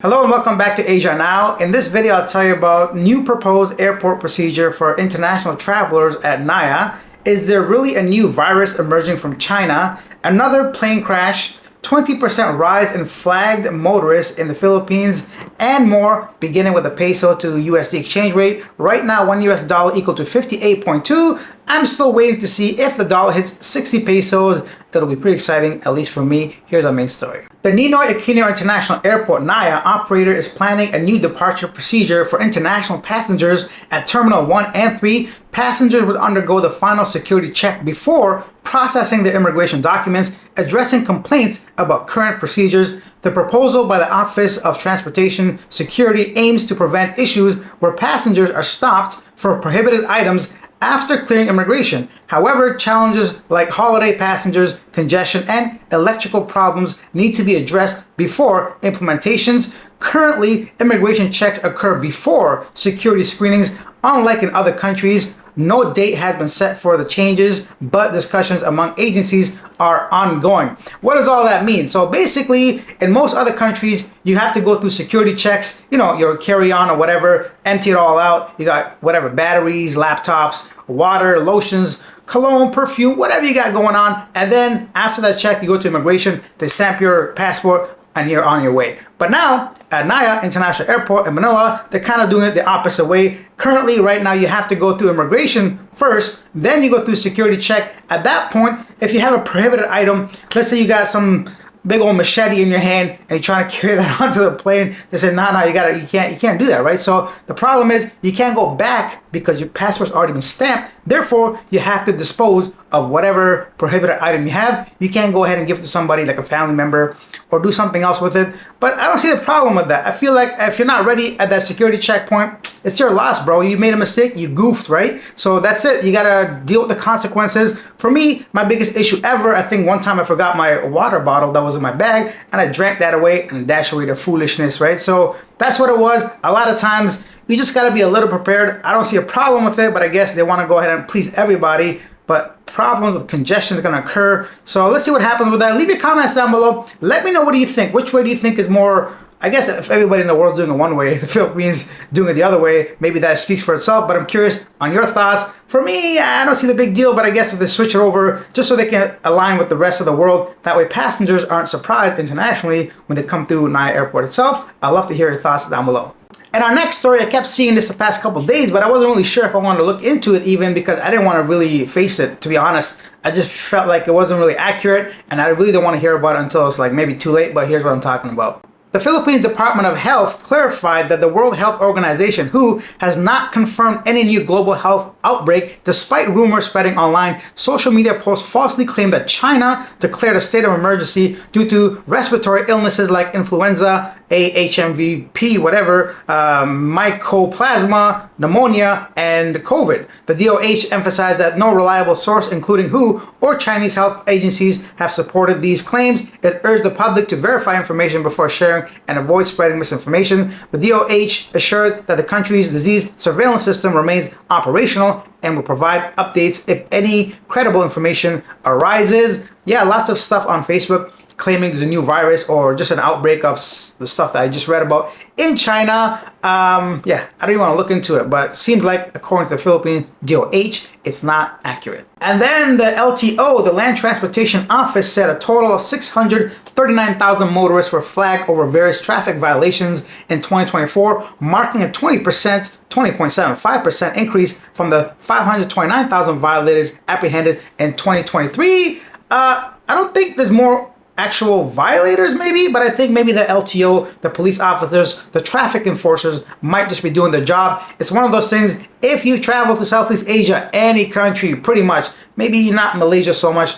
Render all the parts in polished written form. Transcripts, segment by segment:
Hello and welcome back to Asia Now. In this video, I'll tell you about new proposed airport procedure for international travelers at Naya. Is there really a new virus emerging from China? Another plane crash, 20% rise in flagged motorists in the Philippines, and more, beginning with the peso to USD exchange rate. Right now, $1 equal to 58.2. I'm still waiting to see if the dollar hits 60 pesos. It'll be pretty exciting, at least for me. Here's our main story. The Ninoy Aquino International Airport Naya operator is planning a new departure procedure for international passengers at Terminal 1 and 3. Passengers would undergo the final security check before processing their immigration documents, addressing complaints about current procedures. The proposal by the Office of Transportation Security aims to prevent issues where passengers are stopped for prohibited items after clearing immigration. However, challenges like holiday passengers, congestion, and electrical problems need to be addressed before implementations. Currently, immigration checks occur before security screenings, unlike in other countries. No date has been set for the changes, but discussions among agencies are ongoing. What does all that mean? So basically, in most other countries, you have to go through security checks, your carry-on or whatever, empty it all out. You got whatever, batteries, laptops, water, lotions, cologne, perfume, whatever you got going on. And then after that check, you go to immigration, they stamp your passport, and you're on your way. But now, at Naya International Airport in Manila, they're kind of doing it the opposite way. Currently, right now, you have to go through immigration first, then you go through security check. At that point, if you have a prohibited item, let's say you got some big old machete in your hand and you're trying to carry that onto the plane, they say, no, you can't do that, right? So the problem is you can't go back because your passport's already been stamped. Therefore, you have to dispose of whatever prohibited item you have. You can't go ahead and give it to somebody like a family member or do something else with it. But I don't see the problem with that. I feel like if you're not ready at that security checkpoint, it's your loss, bro. You made a mistake, you goofed, right? So that's it. You gotta deal with the consequences. For me, my biggest issue ever, I think one time I forgot my water bottle that was in my bag and I drank that away and dashed away the foolishness, right? So that's what it was. A lot of times, you just gotta be a little prepared. I don't see a problem with it, but I guess they wanna go ahead and please everybody. But problems with congestion is going to occur. So let's see what happens with that. Leave your comments down below. Let me know, what do you think? Which way do you think is more, I guess if everybody in the world's doing it one way, the Philippines doing it the other way, maybe that speaks for itself. But I'm curious on your thoughts. For me, I don't see the big deal, but I guess if they switch it over just so they can align with the rest of the world, that way passengers aren't surprised internationally when they come through Naya Airport itself. I'd love to hear your thoughts down below. And our next story, I kept seeing this the past couple of days, but I wasn't really sure if I wanted to look into it even because I didn't want to really face it, to be honest. I just felt like it wasn't really accurate and I really don't want to hear about it until it's like maybe too late, but here's what I'm talking about. The Philippines Department of Health clarified that the World Health Organization, WHO, has not confirmed any new global health outbreak despite rumors spreading online. Social media posts falsely claim that China declared a state of emergency due to respiratory illnesses like influenza, HMVP, whatever, mycoplasma, pneumonia, and COVID. The DOH emphasized that no reliable source, including WHO or Chinese health agencies, have supported these claims. It urged the public to verify information before sharing and avoid spreading misinformation. The DOH assured that the country's disease surveillance system remains operational and will provide updates if any credible information arises. Yeah, lots of stuff on Facebook claiming there's a new virus or just an outbreak of the stuff that I just read about in China. Yeah, I don't even want to look into it, but it seems like, according to the Philippine DOH, it's not accurate. And then the LTO, the Land Transportation Office, said a total of 639,000 motorists were flagged over various traffic violations in 2024, marking a 20.75% increase from the 529,000 violators apprehended in 2023. I don't think there's more actual violators maybe, but I think maybe the LTO, the police officers, the traffic enforcers might just be doing their job. It's one of those things, if you travel to Southeast Asia, any country pretty much, maybe not Malaysia so much,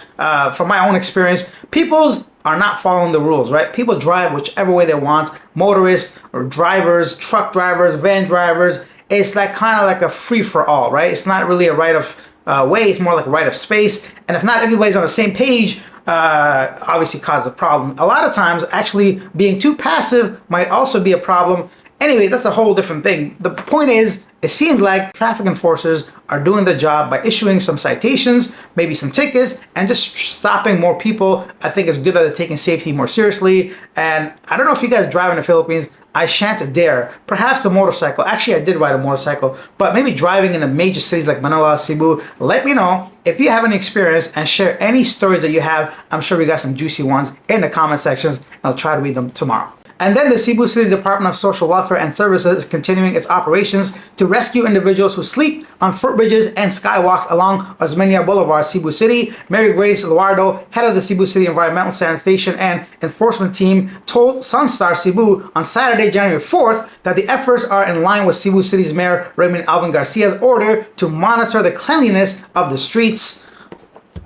from my own experience, people's are not following the rules, right? People drive whichever way they want. Motorists or drivers, truck drivers, van drivers, it's like kind of like a free-for-all, right? It's not really a right of way, it's more like a right of space. And if not everybody's on the same page, obviously causes a problem. A lot of times, actually being too passive might also be a problem. Anyway, that's a whole different thing. The point is, it seems like traffic enforcers are doing the job by issuing some citations, maybe some tickets, and just stopping more people. I think it's good that they're taking safety more seriously. And I don't know if you guys drive in the Philippines. I shan't dare. Perhaps the motorcycle. Actually, I did ride a motorcycle, but maybe driving in the major cities like Manila, Cebu. Let me know if you have any experience and share any stories that you have. I'm sure we got some juicy ones in the comment sections, and I'll try to read them tomorrow. And then the Cebu City Department of Social Welfare and Services is continuing its operations to rescue individuals who sleep on footbridges and skywalks along Osmeña Boulevard, Cebu City. Mary Grace Luardo, head of the Cebu City Environmental Sanitation and Enforcement Team, told Sunstar Cebu on Saturday, January 4th, that the efforts are in line with Cebu City's Mayor Raymond Alvin Garcia's order to monitor the cleanliness of the streets.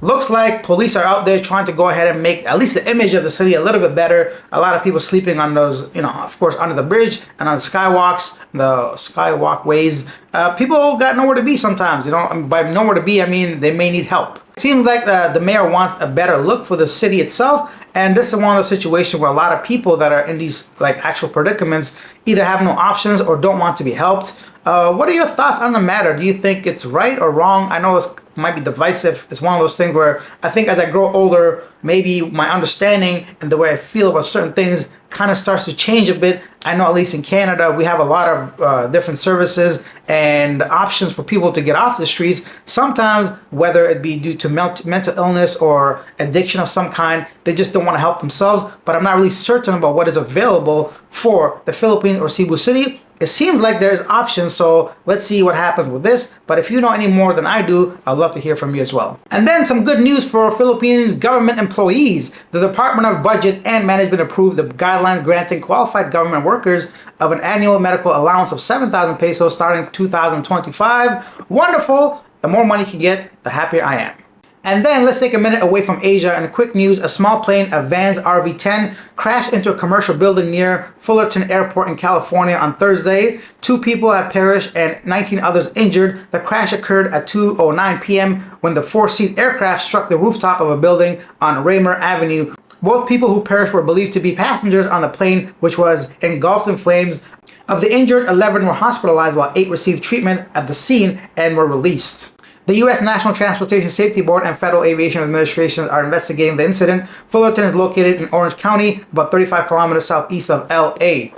Looks like police are out there trying to go ahead and make at least the image of the city a little bit better. A lot of people sleeping on those, of course, under the bridge and on the skywalks, the skywalkways. People got nowhere to be sometimes, by nowhere to be, I mean, they may need help. It seems like the mayor wants a better look for the city itself. And this is one of those situations where a lot of people that are in these actual predicaments either have no options or don't want to be helped. What are your thoughts on the matter? Do you think it's right or wrong? I know it might be divisive. It's one of those things where I think as I grow older, maybe my understanding and the way I feel about certain things kind of starts to change a bit. I know at least in Canada, we have a lot of different services and options for people to get off the streets. Sometimes, whether it be due to mental illness or addiction of some kind, they just don't want to help themselves. But I'm not really certain about what is available for the Philippines or Cebu City. It seems like there's options, so let's see what happens with this. But if you know any more than I do, I'd love to hear from you as well. And then some good news for Philippines government employees. The Department of Budget and Management approved the guidelines granting qualified government workers of an annual medical allowance of 7,000 pesos starting 2025. Wonderful! The more money you get, the happier I am. And then let's take a minute away from Asia and quick news. A small plane, a Vans RV-10, crashed into a commercial building near Fullerton Airport in California on Thursday. 2 people have perished and 19 others injured. The crash occurred at 2:09 p.m. when the 4-seat aircraft struck the rooftop of a building on Raymer Avenue. Both people who perished were believed to be passengers on the plane, which was engulfed in flames. Of the injured, 11 were hospitalized while 8 received treatment at the scene and were released. The U.S. National Transportation Safety Board and Federal Aviation Administration are investigating the incident. Fullerton is located in Orange County, about 35 kilometers southeast of L.A.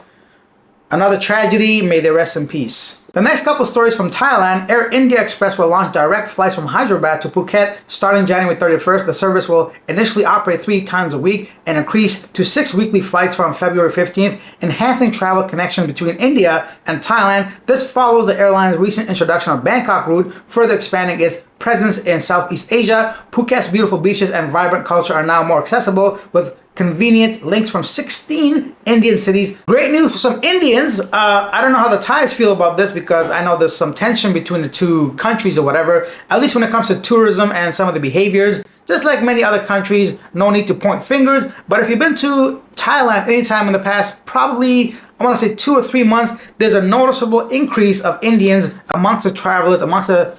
Another tragedy, may they rest in peace. The next couple stories from Thailand. Air India Express will launch direct flights from Hyderabad to Phuket starting January 31st. The service will initially operate 3 times a week and increase to 6 weekly flights from February 15th, enhancing travel connection between India and Thailand. This follows the airline's recent introduction of Bangkok route, further expanding its presence in Southeast Asia. Phuket's beautiful beaches and vibrant culture are now more accessible with convenient links from 16 Indian cities. Great news for some Indians. I don't know how the Thais feel about this because I know there's some tension between the two countries or whatever, at least when it comes to tourism and some of the behaviors. Just like many other countries, no need to point fingers. But if you've been to Thailand anytime in the past, probably, I want to say 2 or 3 months, there's a noticeable increase of Indians amongst the travelers, amongst the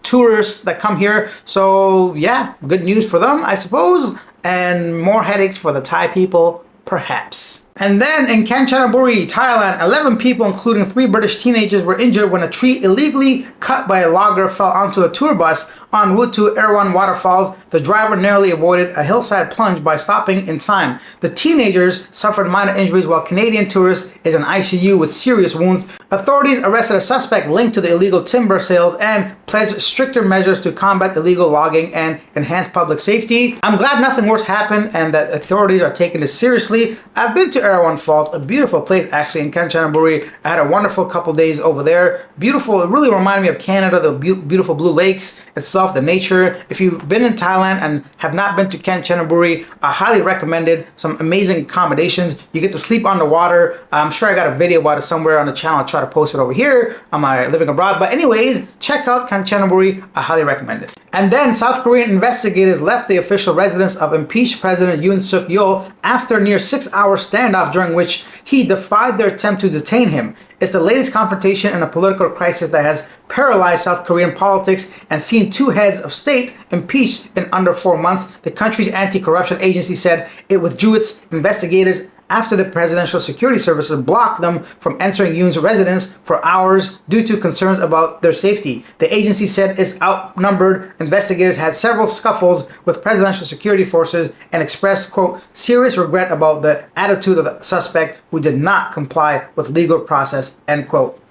tourists that come here. So yeah, good news for them, I suppose. And more headaches for the Thai people, perhaps. And then in Kanchanaburi, Thailand, 11 people, including 3 British teenagers, were injured when a tree illegally cut by a logger fell onto a tour bus en route to Erwan Waterfalls. The driver narrowly avoided a hillside plunge by stopping in time. The teenagers suffered minor injuries while Canadian tourist is in ICU with serious wounds. Authorities arrested a suspect linked to the illegal timber sales and pledged stricter measures to combat illegal logging and enhance public safety. I'm glad nothing worse happened and that authorities are taking this seriously. I've been to Erwan Falls, a beautiful place actually in Kanchanaburi. I had a wonderful couple days over there. Beautiful, it really reminded me of Canada, the beautiful blue lakes itself, the nature. If you've been in Thailand and have not been to Kanchanaburi, I highly recommend it. Some amazing accommodations. You get to sleep underwater. I'm sure I got a video about it somewhere on the channel. I'll try to post it over here on my Living Abroad. But anyways, check out Kanchanaburi. I highly recommend it. And then South Korean investigators left the official residence of impeached President Yoon Suk Yeol after a near 6-hour standoff during which he defied their attempt to detain him. It's the latest confrontation in a political crisis that has paralyzed South Korean politics and seen 2 heads of state impeached in under 4 months. The country's anti-corruption agency said it withdrew its investigators after the Presidential Security Services blocked them from entering Yoon's residence for hours due to concerns about their safety. The agency said its outnumbered investigators had several scuffles with presidential security forces and expressed, quote, serious regret about the attitude of the suspect who did not comply with legal process, end quote.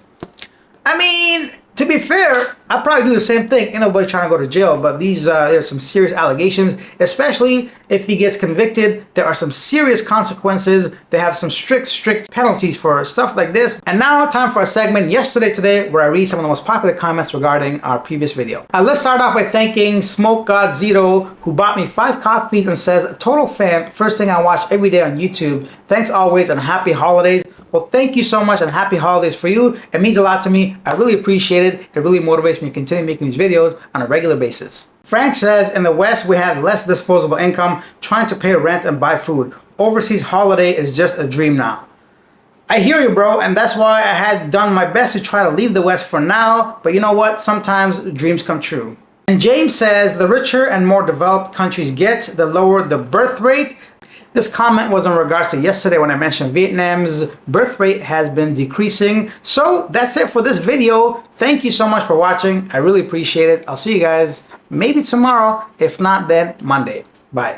I mean, to be fair, I'd probably do the same thing. Ain't nobody trying to go to jail, but there's some serious allegations, especially if he gets convicted. There are some serious consequences. They have some strict penalties for stuff like this. And now time for a segment, Yesterday Today, where I read some of the most popular comments regarding our previous video. Let's start off by thanking Smoke God Zero, who bought me 5 coffees and says, total fan, first thing I watch every day on YouTube. Thanks always and happy holidays. Well, thank you so much and happy holidays for you. It means a lot to me. I really appreciate it. It really motivates me to continue making these videos on a regular basis. Frank says, in the West, we have less disposable income trying to pay rent and buy food. Overseas holiday is just a dream now. I hear you, bro, and that's why I had done my best to try to leave the West for now. But you know what? Sometimes dreams come true. And James says, the richer and more developed countries get, the lower the birth rate. This comment was in regards to yesterday when I mentioned Vietnam's birth rate has been decreasing. So that's it for this video. Thank you so much for watching. I really appreciate it. I'll see you guys maybe tomorrow. If not, then Monday. Bye.